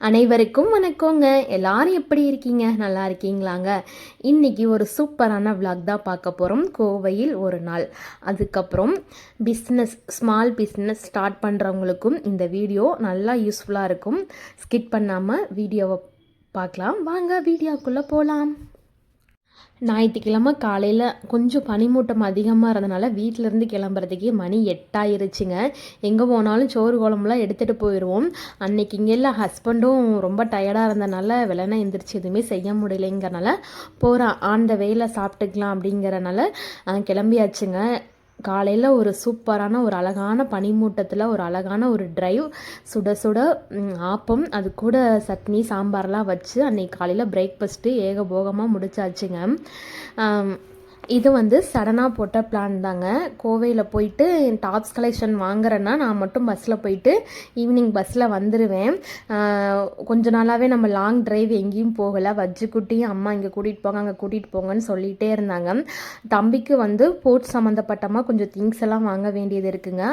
அனைவருக்கும் வணக்கங்க. எல்லாரும் எப்படி இருக்கீங்க? நல்லா இருக்கீங்களாங்க? இன்னைக்கு ஒரு சூப்பரான vlog தான் பார்க்க போகிறோம். கோவையில் ஒரு நாள். அதுக்கப்புறம் ஸ்மால் பிஸ்னஸ் ஸ்டார்ட் பண்ணுறவங்களுக்கும் இந்த வீடியோ நல்லா யூஸ்ஃபுல்லாக இருக்கும். ஸ்கிப் பண்ணாமல் வீடியோவை பார்க்கலாம். வாங்க வீடியோக்குள்ளே போகலாம். ஞாயிற்றுக்கிழமை காலையில் கொஞ்சம் பனிமூட்டம் அதிகமாக இருந்தனால வீட்டிலேருந்து கிளம்புறதுக்கே மணி 8 ஆயிருச்சுங்க. எங்கே போனாலும் சோறு குழம்புலாம் எடுத்துகிட்டு போயிடுவோம். அன்னைக்கு இங்கெல்லாம் ஹஸ்பண்டும் ரொம்ப டயர்டாக இருந்தனால வெள்ளனை எந்திரிச்சு எதுவுமே செய்ய முடியலைங்கிறனால போகிறேன் ஆன் த வேல சாப்பிட்டுக்கலாம் அப்படிங்கிறனால கிளம்பியாச்சுங்க. காலையில் ஒரு சூப்பரான ஒரு அழகான பனிமூட்டத்தில் ஒரு அழகான ஒரு டிரைவ், சுட சுட ஆப்பம், அது கூட சட்னி சாம்பார்லாம் வச்சு அன்றைக்கி காலையில் பிரேக்ஃபாஸ்ட்டு ஏகபோகமாக முடிச்சாச்சுங்க. இது சடனாக போட்ட பிளான் தாங்க. கோவையில் போயிட்டு டாப்ஸ் கலெக்ஷன் வாங்குறேன்னா நான் மட்டும் பஸ்ஸில் போயிட்டு ஈவினிங் பஸ்ஸில் வந்துடுவேன். கொஞ்ச நாளாகவே நம்ம லாங் டிரைவ் எங்கேயும் போகலை. வஜ்ஜுக்குட்டியும் அம்மா இங்கே கூட்டிகிட்டு போங்க அங்கே கூட்டிகிட்டு போங்கன்னு சொல்லிகிட்டே இருந்தாங்க. தம்பிக்கு ஸ்போர்ட்ஸ் சம்மந்தப்பட்டமாக கொஞ்சம் திங்ஸ் எல்லாம் வாங்க வேண்டியது இருக்குங்க.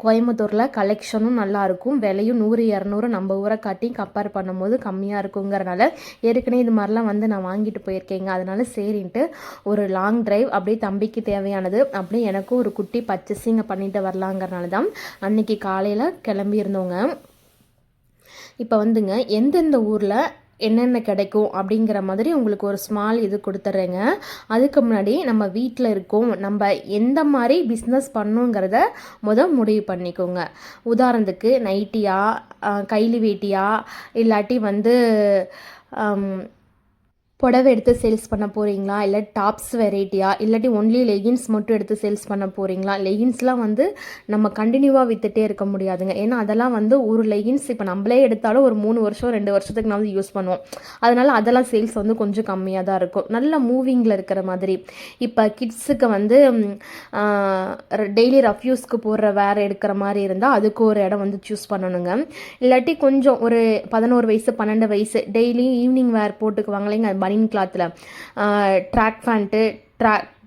கோயம்புத்தூரில் கலெக்ஷனும் நல்லாயிருக்கும், விலையும் 100-200 நம்ம ஊரை காட்டி கம்பேர் பண்ணும்போது கம்மியாக இருக்குங்கிறனால ஏற்கனவே இது மாதிரிலாம் நான் வாங்கிட்டு போயிருக்கேங்க. அதனால சரின்ட்டு ஒரு லாங் டிரைவ் அப்படியே தம்பிக்கு தேவையானது அப்படியே எனக்கும் ஒரு குட்டி பர்ச்சேசிங் பண்ணிட்டு வரலாங்கிறனால தான் அன்னைக்கு காலையில் கிளம்பி இருந்தோங்க. இப்போ எந்தெந்த ஊரில் என்னென்ன கிடைக்கும் அப்படிங்கிற மாதிரி உங்களுக்கு ஒரு ஸ்மால் இது கொடுத்துட்றேங்க. அதுக்கு முன்னாடி நம்ம வீட்டில் இருக்கோம், நம்ம எந்த மாதிரி பிஸ்னஸ் பண்ணுங்கிறத முடிவு பண்ணிக்கோங்க. உதாரணத்துக்கு நைட்டியா, கைலி வேட்டியா, இல்லாட்டி புடவை எடுத்து சேல்ஸ் பண்ண போகிறீங்களா, இல்லை டாப்ஸ் வெரைட்டியா, இல்லாட்டி ஒன்லி லெகின்ஸ் மட்டும் எடுத்து சேல்ஸ் பண்ண போகிறீங்களா. லெகின்ஸ்லாம் நம்ம கண்டினியூவாக விற்றுட்டே இருக்க முடியாதுங்க. ஏன்னா அதெல்லாம் ஒரு லெகின்ஸ் இப்போ நம்மளே எடுத்தாலும் ஒரு 3 வருஷம் 2 வருஷத்துக்கு நான் யூஸ் பண்ணுவோம். அதனால் அதெல்லாம் சேல்ஸ் கொஞ்சம் கம்மியாக தான் இருக்கும். நல்ல மூவிங்கில் இருக்கிற மாதிரி. இப்போ கிட்ஸுக்கு டெய்லி ரஃப் யூஸ்க்கு போடுற வேறு எடுக்கிற மாதிரி இருந்தால் அதுக்கு ஒரு இடம் சூஸ் பண்ணணுங்க. இல்லாட்டி கொஞ்சம் ஒரு 11 வயசு 12 வயசு டெய்லி ஈவினிங் வேர் போட்டுக்குவாங்களேங்க, பனியன் கிளாத்தில் ட்ராக் பேண்ட்டு,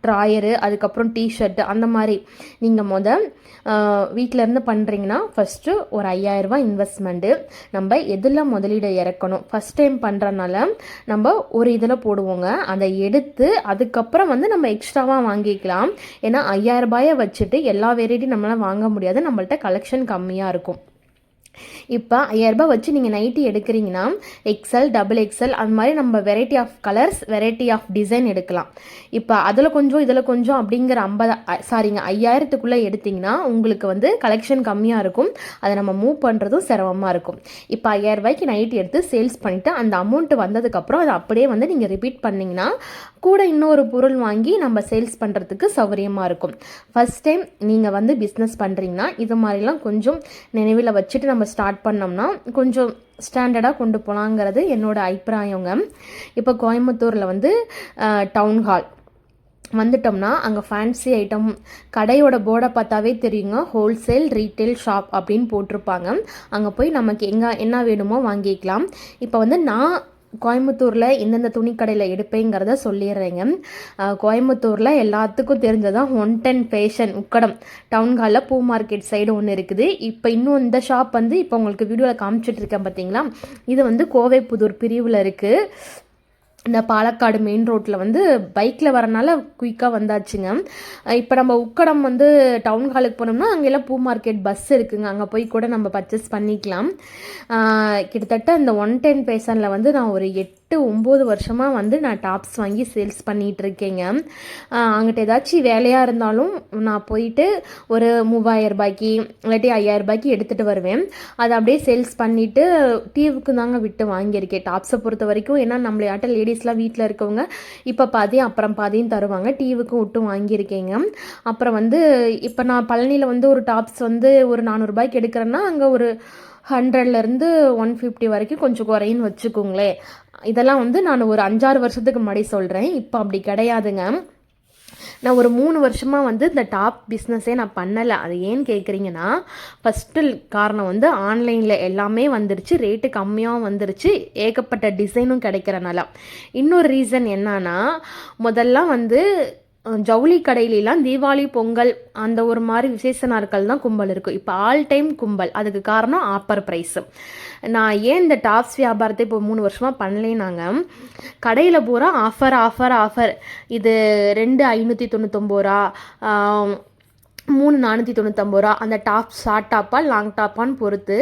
ட்ராயரு, அதுக்கப்புறம் டிஷர்ட்டு, அந்த மாதிரி நீங்கள் வீட்டிலேருந்து பண்ணுறீங்கன்னா ஃபஸ்ட்டு ஒரு 5000 ரூபாய் இன்வெஸ்ட்மெண்ட்டு. நம்ம எதில் முதலீடு இறக்கணும், ஃபஸ்ட் டைம் பண்ணுறதுனால நம்ம ஒரு இதில் போடுவோங்க. அதை எடுத்து அதுக்கப்புறம் நம்ம எக்ஸ்ட்ராவாக வாங்கிக்கலாம். ஏன்னா 5000 ரூபாயை வச்சுட்டு எல்லா வெரைட்டியும் நம்மளால் வாங்க முடியாது, நம்மள்ட்ட கலெக்ஷன் கம்மியாக இருக்கும். இப்போ 5000 ரூபாய் வச்சு நீங்கள் நைட்டி எடுக்கிறீங்கன்னா எக்ஸல், டபுள் எக்ஸல், அந்த மாதிரி நம்ம variety of colours, variety of design எடுக்கலாம். இப்போ அதில் கொஞ்சம் இதில் கொஞ்சம் அப்படிங்கிற 5000க்குள்ளே எடுத்திங்கன்னா உங்களுக்கு கலெக்ஷன் கம்மியாக இருக்கும். அதை நம்ம மூவ் பண்ணுறதும் சிரமமாக இருக்கும். இப்போ 5000 ரூபாய்க்கு நைட்டி எடுத்து சேல்ஸ் பண்ணிவிட்டு அந்த அமௌண்ட் வந்ததுக்கப்புறம் அதை அப்படியே நீங்கள் ரிப்பீட் பண்ணிங்கன்னா கூட இன்னொரு பொருள் வாங்கி நம்ம சேல்ஸ் பண்ணுறதுக்கு சௌகரியமாக இருக்கும். ஃபஸ்ட் டைம் நீங்கள் பிஸ்னஸ் பண்ணுறீங்கன்னா இது மாதிரிலாம் கொஞ்சம் நினைவில் வச்சுட்டு நம்ம ஸ்டார்ட் பண்ணோம்னா கொஞ்சம் ஸ்டாண்டர்டாக கொண்டு போகலாங்கிறது என்னோட அபிப்பிராயங்க. இப்போ கோயம்புத்தூரில் டவுன் ஹால் வந்துட்டோம்னா அங்கே ஃபேன்சி ஐட்டம் கடையோட போர்டை பார்த்தாவே தெரியுங்க, ஹோல்சேல் ரீட்டைல் ஷாப் அப்படின்னு போட்டிருப்பாங்க. அங்கே போய் நமக்கு என்ன வேணுமோ வாங்கிக்கலாம். இப்போ நான் கோயம்புத்தூரில் எந்தெந்த துணிக்கடையில் எடுப்பேங்கிறத சொல்லிடுறேங்க. கோயம்புத்தூரில் எல்லாத்துக்கும் தெரிஞ்சதான் 110 ஃபேஷன் உக்கடம் டவுன் ஹாலில் பூ மார்க்கெட் சைடு ஒன்று இருக்குது. இப்போ இன்னும் இந்த ஷாப் இப்போ உங்களுக்கு வீடியோவில் காமிச்சிட்ருக்கேன் பார்த்தீங்களா, இது கோவை புதூர் பிரிவில் இருக்குது. இந்த பாலக்காடு மெயின் ரோட்டில் பைக்கில் வரனால குயிக்காக வந்தாச்சுங்க. இப்போ நம்ம உக்கடம் டவுன் ஹாலுக்கு போனோம்னா அங்கெல்லாம் பூ மார்க்கெட் பஸ் இருக்குங்க, அங்கே போய் கூட நம்ம பர்ச்சேஸ் பண்ணிக்கலாம். கிட்டத்தட்ட இந்த 110 ஃபேஷனில் நான் ஒரு 8-9 வருஷமாக நான் டாப்ஸ் வாங்கி சேல்ஸ் பண்ணிகிட்டு இருக்கேங்க. அங்கிட்ட ஏதாச்சும் வேலையாக இருந்தாலும் நான் போயிட்டு ஒரு 3000 ரூபாய்க்கு இல்லாட்டி 5000 ரூபாய்க்கு எடுத்துகிட்டு வருவேன். அதை அப்படியே சேல்ஸ் பண்ணிவிட்டு டிவிக்கு தாங்க விட்டு வாங்கியிருக்கேன் டாப்ஸை பொறுத்த வரைக்கும். ஏன்னா நம்மளையாட்ட லேடிஸ்லாம் வீட்டில் இருக்கவங்க இப்போ பாதியும் அப்புறம் பாதியும் தருவாங்க, டிவிக்கும் விட்டு வாங்கியிருக்கேங்க. அப்புறம் இப்போ நான் பழனியில் ஒரு டாப்ஸ் ஒரு 400 ரூபாய்க்கு எடுக்கிறேன்னா அங்கே ஒரு 100லேருந்து 150 வரைக்கும் கொஞ்சம் குறையின்னு வச்சுக்கோங்களேன். இதெல்லாம் நான் ஒரு 5-6 வருஷத்துக்கு முன்னாடி சொல்கிறேன். இப்போ அப்படி கிடையாதுங்க. நான் ஒரு 3 வருஷமாக இந்த டாப் பிஸ்னஸே நான் பண்ணலை. அது ஏன்னு கேட்குறீங்கன்னா, ஃபஸ்ட்டு காரணம் ஆன்லைனில் எல்லாமே வந்துருச்சு, ரேட்டு கம்மியாகவும் வந்துருச்சு, ஏகப்பட்ட டிசைனும் கிடைக்கிறனால. இன்னொரு ரீசன் என்னன்னா, முதல்லாம் ஜவுளி கடையிலலாம் தீபாவளி பொங்கல் அந்த ஒரு மாதிரி விசேஷ நாட்கள் தான் கும்பல் இருக்கும். இப்போ ஆல் டைம் கும்பல். அதுக்கு காரணம் ஆஃபர் ப்ரைஸு. நான் ஏன் இந்த டாப்ஸ் வியாபாரத்தை இப்போ 3 வருஷமாக பண்ணலேனாங்க, கடையில் பூரா ஆஃபர் ஆஃபர் ஆஃபர். இது 2 599 ரூபா, 3 499 ரூபா. அந்த டாப் ஷார்ட் டாப்பா லாங் டாப்பான்னு பொறுத்து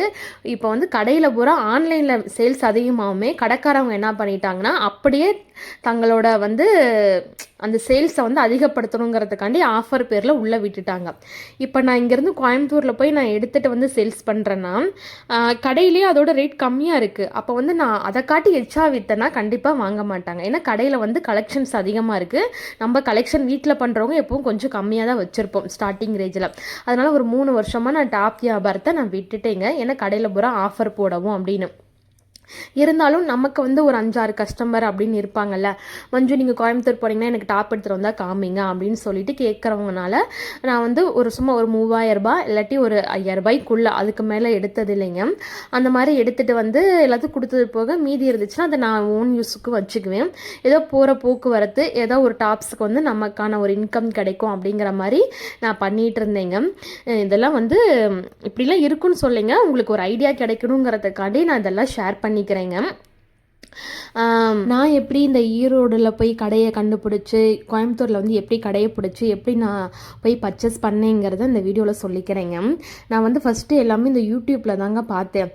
இப்போ வந்து கடையில் பூரா ஆன்லைனில் சேல்ஸ் அதிகமாகவுமே கடைக்காரவங்க என்ன பண்ணிட்டாங்கன்னா அப்படியே தங்களோட வந்து அந்த சேல்ஸை வந்து அதிகப்படுத்தணுங்கிறதுக்காண்டி ஆஃபர் பேரில் உள்ளே விட்டுட்டாங்க. இப்போ நான் இங்கேருந்து கோயம்புத்தூரில் போய் நான் எடுத்துகிட்டு வந்து சேல்ஸ் பண்ணுறேன்னா கடையிலேயே அதோட ரேட் கம்மியாக இருக்குது. அப்போ வந்து நான் அதை காட்டி எச்சா விற்றேன்னா கண்டிப்பாக வாங்க மாட்டாங்க. ஏன்னா கடையில் வந்து கலெக்ஷன்ஸ் அதிகமாக இருக்குது. நம்ம கலெக்ஷன் வீட்டில் பண்ணுறவங்க எப்பவும் கொஞ்சம் கம்மியாக தான் வச்சுருப்போம் ஸ்டார்டிங் ரேஞ்சில். அதனால் ஒரு 3 வருஷமாக நான் டாப் வியாபாரத்தை நான் விட்டுட்டேங்க. ஏன்னா கடையில் பூரா ஆஃபர் போடவும் அப்படின்னு. இருந்தாலும் நமக்கு வந்து ஒரு 5-6 கஸ்டமர் அப்படின்னு இருப்பாங்கல்ல, மஞ்சு நீங்கள் கோயம்புத்தூர் போனீங்கன்னா எனக்கு டாப் எடுத்துகிட்டு வந்தால் காமிங்க அப்படின்னு சொல்லிட்டு கேட்குறவங்கனால நான் வந்து சும்மா ஒரு 3000 ரூபாய் இல்லாட்டி ஒரு 5000 ரூபாய்க்குள்ளே, அதுக்கு மேலே எடுத்தது இல்லைங்க. அந்த மாதிரி எடுத்துகிட்டு வந்து எல்லாத்துக்கும் கொடுத்தது போக மீதி இருந்துச்சுன்னா அதை நான் ஓன் யூஸுக்கு வச்சுக்குவேன். ஏதோ போகிற போக்குவரத்து ஏதோ ஒரு டாப்ஸுக்கு வந்து நமக்கான ஒரு இன்கம் கிடைக்கும் அப்படிங்கிற மாதிரி நான் பண்ணிகிட்டு இருந்தேங்க. இதெல்லாம் வந்து இப்படிலாம் இருக்குன்னு சொல்லிங்க, உங்களுக்கு ஒரு ஐடியா கிடைக்கணுங்கிறதுக்காண்டி நான் இதெல்லாம் ஷேர் பண்ணிக்கிறேங்க. நான் எப்படி இந்த ஈரோடில் போய் கடையை கண்டுபிடிச்சி கோயம்புத்தூரில் வந்து எப்படி கடையை பிடிச்சி எப்படி நான் போய் பர்ச்சேஸ் பண்ணேங்கிறத இந்த வீடியோவில் சொல்லிக்கிறேங்க. நான் வந்து ஃபஸ்ட்டு எல்லாமே இந்த யூடியூப்பில் தாங்க பார்த்தேன்.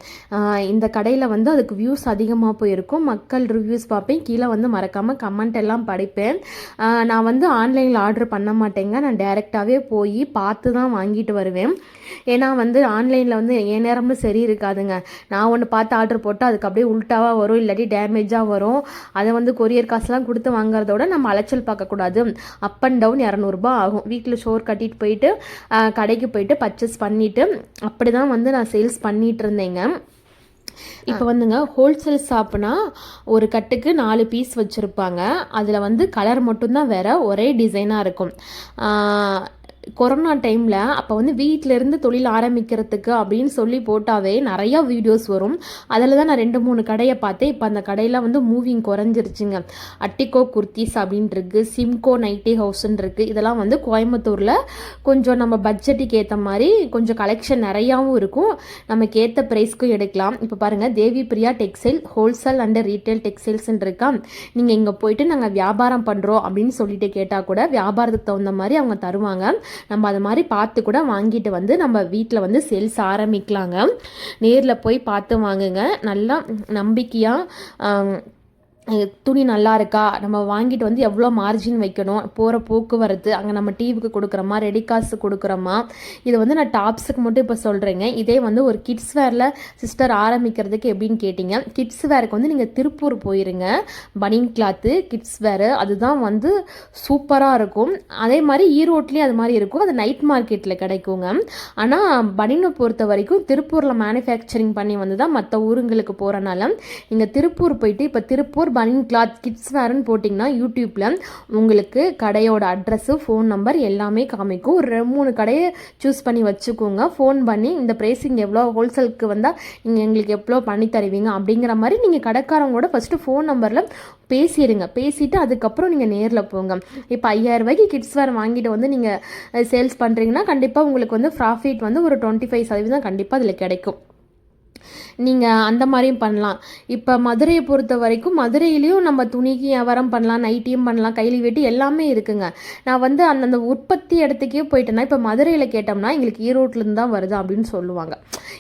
இந்த கடையில் வந்து அதுக்கு வியூஸ் அதிகமாக போயிருக்கும், மக்கள் ரிவ்யூஸ் பார்ப்பேன், கீழே வந்து மறக்காமல் கமெண்ட் எல்லாம் படிப்பேன். நான் வந்து ஆன்லைனில் ஆர்டர் பண்ண மாட்டேங்க, நான் டைரெக்டாகவே போய் பார்த்து தான் வாங்கிட்டு வருவேன். ஏன்னா வந்து ஆன்லைனில் வந்து என் நேரமும் சரி இருக்காதுங்க. நான் ஒன்று பார்த்து ஆர்டர் போட்டால் அதுக்கு அப்படியே உல்ட்டாவாக வரும், இல்லாட்டி டேமேஜாக வரும். அதை வந்து கொரியர் காசுலாம் கொடுத்து வாங்குறதோட நம்ம அலைச்சல் பார்க்கக்கூடாது. அப் அண்ட் டவுன் 200 ரூபாய் ஆகும். வீட்டில் ஷோர் கட்டிட்டு போயிட்டு கடைக்கு போயிட்டு பர்ச்சேஸ் பண்ணிவிட்டு அப்படி தான் வந்து நான் சேல்ஸ் பண்ணிகிட்டு இருந்தேங்க. இப்போ வந்துங்க ஹோல்சேல் ஷாப்னா ஒரு கட்டுக்கு 4 பீஸ் வச்சுருப்பாங்க. அதில் வந்து கலர் மட்டும்தான் வேறு, ஒரே டிசைனாக இருக்கும். கொரோனா டைமில் அப்போ வந்து வீட்டிலேருந்து தொழில் ஆரம்பிக்கிறதுக்கு அப்படின்னு சொல்லி போட்டாவே நிறையா வீடியோஸ் வரும். அதில் தான் நான் 2-3 கடையை பார்த்தேன். இப்போ அந்த கடையில் வந்து மூவிங் குறைஞ்சிருச்சுங்க. அட்டிகோ குர்த்திஸ் அப்படின்ட்டு இருக்குது, சிம்கோ நைட்டி ஹவுஸ்ன்னு இருக்குது. இதெல்லாம் வந்து கோயம்புத்தூரில் கொஞ்சம் நம்ம பட்ஜெட்டுக்கு ஏற்ற மாதிரி கொஞ்சம் கலெக்ஷன் நிறையாவும் இருக்கும், நமக்கு ஏற்ற ப்ரைஸ்க்கும் எடுக்கலாம். இப்போ பாருங்கள், Devi Priya textile wholesale and retail டெக்ஸ்டைல்ஸ்ன்னு இருக்கா. நீங்கள் இங்கே போயிட்டு நாங்கள் வியாபாரம் பண்ணுறோம் அப்படின்னு சொல்லிட்டு கேட்டால் கூட வியாபாரத்துக்கு தகுந்த மாதிரி அவங்க தருவாங்க. நம்ம அது மாதிரி பார்த்து கூட வாங்கிட்டு வந்து நம்ம வீட்டில் வந்து சேல்ஸ் ஆரம்பிக்கலாங்க. நேரில் போய் பார்த்து வாங்குங்க. நல்லா நம்பிக்கையாக துணி நல்லா இருக்கா, நம்ம வாங்கிட்டு வந்து எவ்வளோ மார்ஜின் வைக்கணும், போகிற போக்குவரத்து, அங்கே நம்ம டிவிக்கு கொடுக்குறோமா, ரெடி காசு கொடுக்குறோமா. இது வந்து நான் டாப்ஸுக்கு மட்டும் இப்போ சொல்கிறேங்க. இதே வந்து ஒரு கிட்ஸ் வேரில் சிஸ்டர் ஆரம்பிக்கிறதுக்கு எப்படின்னு கேட்டிங்க, கிட்ஸ் வேருக்கு வந்து நீங்கள் திருப்பூர் போயிருங்க. பனியன் கிளாத்து கிட்ஸ் வேரு அதுதான் வந்து சூப்பராக இருக்கும். அதே மாதிரி ஈரோட்லேயும் அது மாதிரி இருக்கும், அது நைட் மார்க்கெட்டில் கிடைக்குங்க. ஆனால் பனியனை பொறுத்த வரைக்கும் திருப்பூரில் மேனுஃபேக்சரிங் பண்ணி வந்து தான் மற்ற ஊருங்களுக்கு போகிறனால நீங்கள் திருப்பூர் போயிட்டு இப்போ திருப்பூர் பனியன் கிளாத் கிட்ஸ் வேர்னு போட்டிங்கன்னா யூடியூப்பில் உங்களுக்கு கடையோட அட்ரஸ்ஸு, ஃபோன் நம்பர் எல்லாமே காமிக்கும். ஒரு 2-3 கடையை சூஸ் பண்ணி வச்சுக்கோங்க. ஃபோன் பண்ணி இந்த ப்ரைஸிங் எவ்வளோ, ஹோல்சேலுக்கு வந்தால் நீங்கள் எங்களுக்கு எவ்வளோ பண்ணி தருவீங்க அப்படிங்கிற மாதிரி நீங்கள் கடைக்காரங்களோட ஃபஸ்ட்டு ஃபோன் நம்பரில் பேசிடுங்க. பேசிவிட்டு அதுக்கப்புறம் நீங்கள் நேரில் போங்க. இப்போ 5000 ரூபாய்க்கு கிட்ஸ் வேர் வாங்கிட்டு வந்து நீங்கள் சேல்ஸ் பண்ணுறீங்கன்னா கண்டிப்பாக உங்களுக்கு வந்து ப்ராஃபிட் வந்து ஒரு 25% கண்டிப்பாக அதில் கிடைக்கும். நீங்கள் அந்த மாதிரியும் பண்ணலாம். இப்போ மதுரையை பொறுத்த வரைக்கும் மதுரையிலையும் நம்ம துணிக்கு வியாபாரம் பண்ணலாம், நைட்டியும் பண்ணலாம், கைலி வெட்டி எல்லாமே இருக்குங்க. நான் வந்து அந்தந்த உற்பத்தி இடத்துக்கே போயிட்டேன்னா, இப்போ மதுரையில் கேட்டோம்னா எங்களுக்கு ஈரோட்லேருந்து தான் வருது அப்படின்னு சொல்லுவாங்க.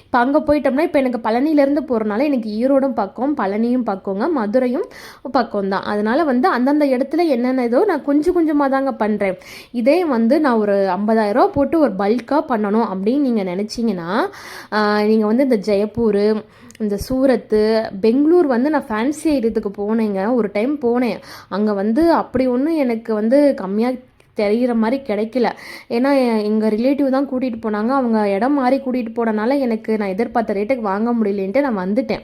இப்போ அங்கே போயிட்டோம்னா, இப்போ எனக்கு பழனியிலேருந்து போகிறனால எனக்கு ஈரோடும் பக்கம், பழனியும் பக்கங்க, மதுரையும் பக்கம் தான். அதனால் வந்து அந்தந்த இடத்துல என்னென்ன இதோ நான் கொஞ்சம் கொஞ்சமாக தாங்க பண்ணுறேன். இதே வந்து நான் ஒரு 50,000 ரூபா போட்டு ஒரு பல்காக பண்ணணும் அப்படின்னு நீங்கள் நினச்சிங்கன்னா, நீங்கள் வந்து இந்த ஜெயப்பூர், இந்த சூரத்து, பெங்களூர் வந்து நான் ஃபேன்சி ஐட்டத்துக்கு போனேங்க. ஒரு டைம் போனேன். அங்கே வந்து அப்படி ஒன்றும் எனக்கு வந்து கம்மியாக தெரிகிற மாதிரி கிடைக்கல. ஏன்னா எங்கள் ரிலேட்டிவ் தான் கூட்டிகிட்டு போனாங்க. அவங்க இடம் மாறி கூட்டிகிட்டு போனனால எனக்கு நான் எதிர்பார்த்த ரேட்டுக்கு வாங்க முடியலன்ட்டு நான் வந்துட்டேன்.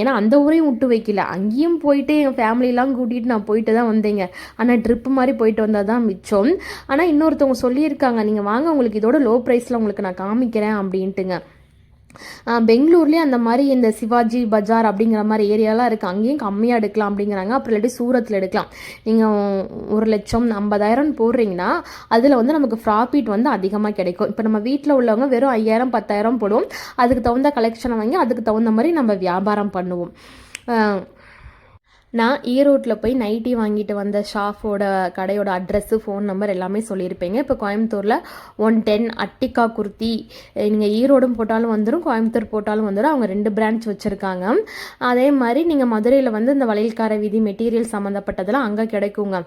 ஏன்னா அந்த ஊரையும் விட்டு வைக்கல, அங்கேயும் போயிட்டு என் ஃபேமிலியெலாம் கூட்டிகிட்டு நான் போயிட்டு தான் வந்தேங்க. ஆனால் ட்ரிப்பு மாதிரி போயிட்டு வந்தால் தான் மிச்சம். ஆனால் இன்னொருத்தவங்க சொல்லியிருக்காங்க, நீங்கள் வாங்க உங்களுக்கு இதோட லோ ப்ரைஸில் உங்களுக்கு நான் காமிக்கிறேன் அப்படின்ட்டுங்க. பெங்களூர்லேயே அந்த மாதிரி இந்த சிவாஜி பஜார் அப்படிங்கிற மாதிரி ஏரியாலாம் இருக்குது, அங்கேயும் கம்மியாக எடுக்கலாம் அப்படிங்கிறாங்க. அப்புறம் இல்லாட்டி சூரத்தில் எடுக்கலாம். நீங்கள் 1,50,000 போடுறீங்கன்னா அதில் வந்து நமக்கு ப்ராஃபிட் வந்து அதிகமாக கிடைக்கும். இப்போ நம்ம வீட்டில் உள்ளவங்க வெறும் 5,000 10,000 போடுவோம், அதுக்கு தகுந்த கலெக்ஷனை வாங்கி அதுக்கு தகுந்த மாதிரி நம்ம வியாபாரம் பண்ணுவோம். நான் ஈரோட்டில் போய் நைட்டி வாங்கிட்டு வந்த ஷாஃபோட கடையோட அட்ரஸ்ஸு ஃபோன் நம்பர் எல்லாமே சொல்லியிருப்பேங்க. இப்போ கோயம்புத்தூரில் 110 அட்டிகா குர்த்தி, நீங்கள் ஈரோடும் போட்டாலும் வந்துடும், கோயம்புத்தூர் போட்டாலும் வந்துடும். அவங்க 2 பிரான்ச் வச்சுருக்காங்க. அதே மாதிரி நீங்கள் மதுரையில் வந்து இந்த வளையல்கார வீதி மெட்டீரியல் சம்மந்தப்பட்டதெல்லாம் அங்கே கிடைக்குங்க.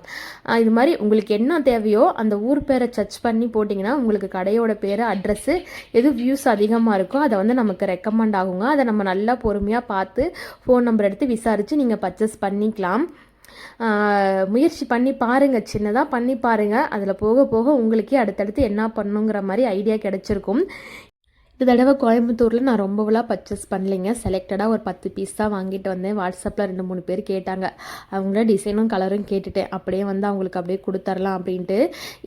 இது மாதிரி உங்களுக்கு என்ன தேவையோ அந்த ஊர் பேரை சர்ச் பண்ணி போட்டிங்கன்னா உங்களுக்கு கடையோட பேர் அட்ரஸ்ஸு எது வியூஸ் அதிகமாக இருக்கோ அதை வந்து நமக்கு ரெக்கமெண்ட் ஆகுங்க. அதை நம்ம நல்லா பொறுமையாக பார்த்து ஃபோன் நம்பர் எடுத்து விசாரித்து நீங்கள் பர்ச்சேஸ் பண்ணிக்கலாம். முயற்சி பண்ணி பாருங்கள், சின்னதாக பண்ணி பாருங்கள். அதில் போக போக உங்களுக்கே அடுத்தடுத்து என்ன பண்ணணுங்கிற மாதிரி ஐடியா கிடச்சிருக்கும். இந்த தடவை கோயம்புத்தூரில் நான் ரொம்பலாம் பர்ச்சேஸ் பண்ணலைங்க. செலக்டடாக ஒரு 10 பீஸ் தான் வாங்கிட்டு வந்தேன். வாட்ஸ்அப்பில் 2-3 பேர் கேட்டாங்க, அவங்கள டிசைனும் கலரும் கேட்டுட்டேன். அப்படியே வந்து அவங்களுக்கு அப்படியே கொடுத்துர்லாம் அப்படின்ட்டு.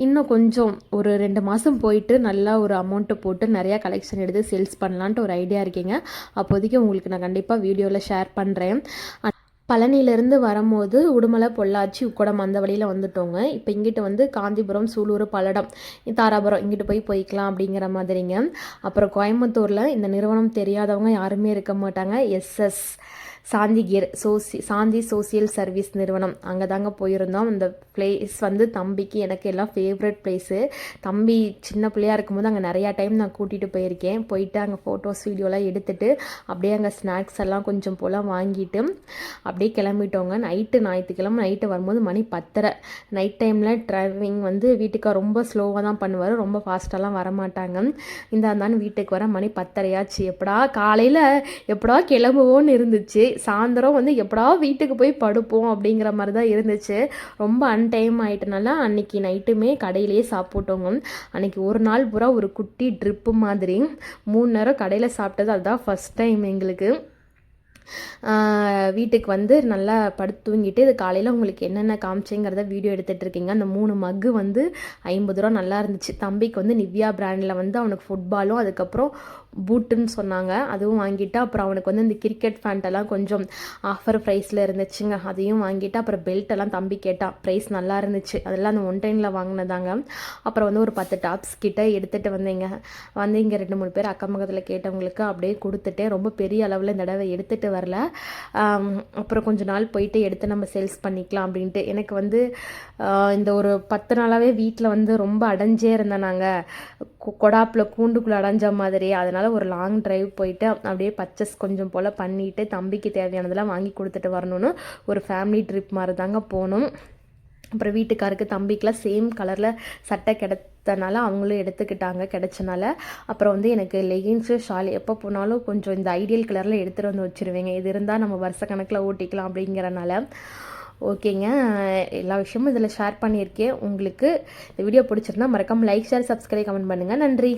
இன்னும் கொஞ்சம் ஒரு 2 மாதம் போயிட்டு நல்லா ஒரு அமௌண்ட்டு போட்டு நிறையா கலெக்ஷன் எடுத்து சேல்ஸ் பண்ணலான்ட்டு ஒரு ஐடியா இருக்கீங்க. அப்போதைக்கு உங்களுக்கு நான் கண்டிப்பாக வீடியோவில் ஷேர் பண்ணுறேன். பழனியிலேருந்து வரும்போது உடுமலை, பொள்ளாச்சி, உக்கடம் அந்த வழியில் வந்துட்டோங்க. இப்போ இங்கிட்டு வந்து காந்திபுரம், சூலூர், பல்லடம், தாராபுரம் இங்கிட்டு போய்க்கலாம் அப்படிங்கிற மாதிரிங்க. அப்புறம் கோயம்புத்தூரில் இந்த நிறுவனம் தெரியாதவங்க யாருமே இருக்க மாட்டாங்க. SS சாந்தி சோசியல் சர்வீஸ் நிறுவனம், அங்கே தாங்க போயிருந்தோம். அந்த பிளேஸ் வந்து தம்பிக்கு எனக்கு எல்லாம் ஃபேவரட் பிளேஸு. தம்பி சின்ன பிள்ளையாக இருக்கும்போது அங்கே நிறையா டைம் நான் கூட்டிகிட்டு போயிருக்கேன். போயிட்டு அங்கே ஃபோட்டோஸ் வீடியோலாம் எடுத்துகிட்டு அப்படியே அங்கே ஸ்நாக்ஸ் எல்லாம் கொஞ்சம் போல் வாங்கிட்டு அப்படியே கிளம்பிட்டோங்க. ஞாயிற்றுக்கிழமை நைட்டு வரும்போது மணி 10:30. நைட் டைமில் டிரைவிங் வந்து வீட்டுக்கு ரொம்ப ஸ்லோவாக தான் பண்ணுவார், ரொம்ப ஃபாஸ்ட்டாலாம் வரமாட்டாங்க. இருந்தாலும் வீட்டுக்கு வர மணி 10:30 ஆச்சு. காலையில் எப்படா கிளம்புவோன்னு இருந்துச்சு. சாயந்தரம் வந்து எப்படா வீட்டுக்கு போய் படுப்போம் அப்படிங்கிற மாதிரி தான் இருந்துச்சு. ரொம்ப அன்டைம் ஆகிட்டனால அன்றைக்கி நைட்டுமே கடையிலேயே சாப்பிட்டோங்க. அன்றைக்கி ஒரு நாள் பூரா ஒரு குட்டி ட்ரிப்பு மாதிரி 3 நேரம் கடையில் சாப்பிட்டது அதுதான் ஃபஸ்ட் டைம் எங்களுக்கு. வீட்டுக்கு வந்து நல்லா படுத்து தூங்கிட்டு இது காலையில் உங்களுக்கு என்னென்ன காமிச்சேங்கிறத வீடியோ எடுத்துகிட்ருக்கீங்க. அந்த 3 மக்கு வந்து 50 ரூபா நல்லா இருந்துச்சு. தம்பிக்கு வந்து நிவ்யா பிராண்டில் வந்து அவனுக்கு ஃபுட்பாலும் அதுக்கப்புறம் பூட்டுன்னு சொன்னாங்க, அதுவும் வாங்கிட்டு அப்புறம் அவனுக்கு வந்து இந்த கிரிக்கெட் ஃபேண்ட்டெல்லாம் கொஞ்சம் ஆஃபர் ப்ரைஸில் இருந்துச்சுங்க, அதையும் வாங்கிட்டு அப்புறம் பெல்ட்டெல்லாம் தம்பி கேட்டான், ப்ரைஸ் நல்லா இருந்துச்சு. அதெல்லாம் அந்த 110 வாங்கினதாங்க. அப்புறம் வந்து ஒரு 10 டாப்ஸ் கிட்ட எடுத்துகிட்டு வந்தேங்க. வந்து இங்கே 2-3 பேர் அக்கம் பக்கத்தில் கேட்டவங்களுக்கு அப்படியே கொடுத்துட்டேன். ரொம்ப பெரிய அளவில் இந்த தடவை எடுத்துகிட்டு வரல. அப்புறம் கொஞ்ச நாள் போயிட்டு எடுத்து நம்ம சேல்ஸ் பண்ணிக்கலாம் அப்படின்ட்டு. எனக்கு வந்து இந்த ஒரு 10 நாளாகவே வீட்டில் வந்து ரொம்ப அடைஞ்சே இருந்தேன். நாங்கள் கொடாப்பில் கூண்டுக்குள்ளே அடைஞ்ச மாதிரி. அதனால் ஒரு லாங் ட்ரைவ் போயிட்டு அப்படியே பர்ச்சேஸ் கொஞ்சம் போல் பண்ணிவிட்டு தம்பிக்கு தேவையானதெல்லாம் வாங்கி கொடுத்துட்டு வரணும்னு ஒரு ஃபேமிலி ட்ரிப் மாதிரி தாங்க போகணும். அப்புறம் வீட்டுக்காருக்கு தம்பிக்கெலாம் சேம் கலரில் சட்டை கிடைத்தனால அவங்களும் எடுத்துக்கிட்டாங்க கிடைச்சனால. அப்புறம் வந்து எனக்கு லெகின்ஸு ஷால் எப்போ போனாலும் கொஞ்சம் இந்த ஐடியல் கலரில் எடுத்துகிட்டு வந்து வச்சுருவேங்க. இது இருந்தால் நம்ம வருஷக்கணக்கில் ஓட்டிக்கலாம் அப்படிங்கிறனால. ஓகேங்க, எல்லா விஷயமும் இதில் ஷேர் பண்ணியிருக்கேன். உங்களுக்கு இந்த வீடியோ பிடிச்சிருந்தா மறக்காமல் லைக், ஷேர், சப்ஸ்கிரைப், கமெண்ட் பண்ணுங்கள். நன்றி.